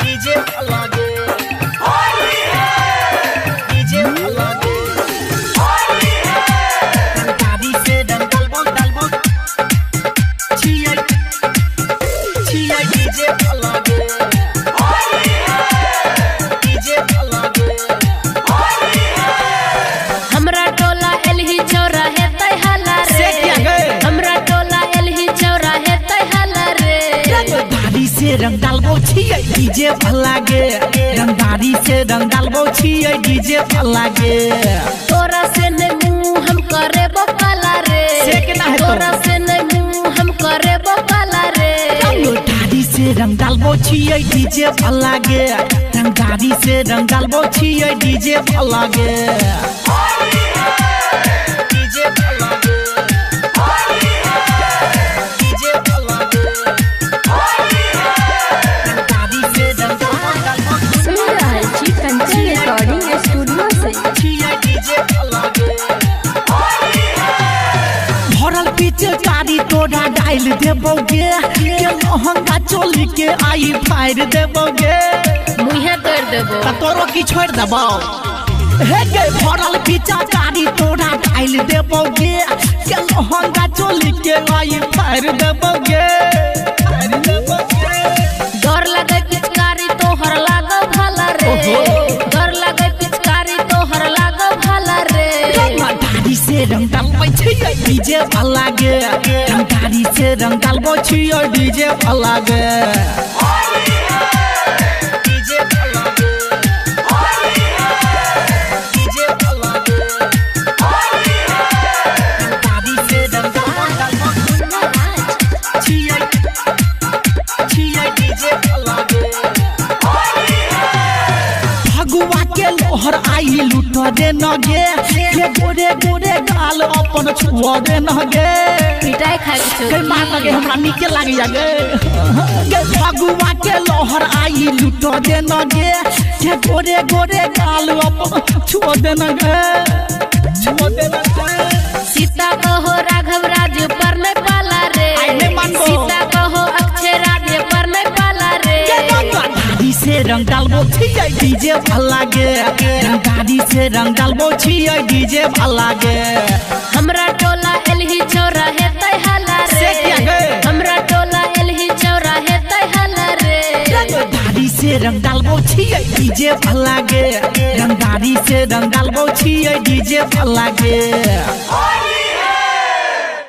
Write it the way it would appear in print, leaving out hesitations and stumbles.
DJ अलगे होली है DJ अलगे होली है गाड़ी से डंडल बोल छिया डीजे अलगे होली है डीजे अलगे होली है हमरा टोला एलही चौरा है तै हला रे हमरा टोला एलही चौरा है तै हला रे रंगदारी से रंग डालबो छियै डीजे अलगे रंगदारी से रंग डालबो छियै डीजे अलगे तोरा से नहीं मुंह हम करे बकाला रे तोरा से नहीं मुंह हम करे बकाला रे रंगदारी से रंग डालबो छियै डीजे अलगे रंगदारी से रंग डालबो छियै डीजे अलगे होली है डीजे अलगे होली है डीजे अलगे होली है रंगदारी से रंग डालबो सुन रहल छी कंचन रिकॉर्डिंग स्टूडियो से छियै डीजे अलगे होली है भरल पिचकारी तोड़ा डाल देबोगे के लहंगा चोली के आई फाड़ देबोगे मुहे कर देबो तोरो की छोड़ देबो हे गे भरल पिचकारी तोड़ा डाल देबोगे के लहंगा चोली के आई फाड़ देबोगे डर लगे पिचकारी तोहर लागो भला रे डर लगे पिचकारी तोहर लागो भला रे रंगदारी से रंग डालबै छियै डीजे अलगे रंगदारी से रंग डालबै छियै डीजे अलगे होली है डीजे अलगे होली है डीजे अलगे होली है रंगदारी से रंग डालबै छियै डीजे अलगे होली है फगुआ के लोहर आई लूट दे नगे के गोरे गोरे गाल अपन छुआ दे नगे पिटाई खाए के के मार लगे हमरा नीके लागी जागे के फगुआ के लोहर आई लूट दे नगे के गोरे गोरे गाल अपन छुआ दे नगे सीता कहो राघव राज्य पर नहीं पाला रे सीता कहो अक्षय राज्य पर नहीं पाला रे रंगदारी से रंग डालबो छियै डीजे अलगे रंगदारी से रंग डालबो छियै डीजे अलगे हमरा टोला एलही चौरा है तै हला रे हमरा टोला एलही चौरा है तै हला रे रंगदारी से रंग डालबो छियै डीजे अलगे रंगदारी से रंग डालबो छियै डीजे अलगे होली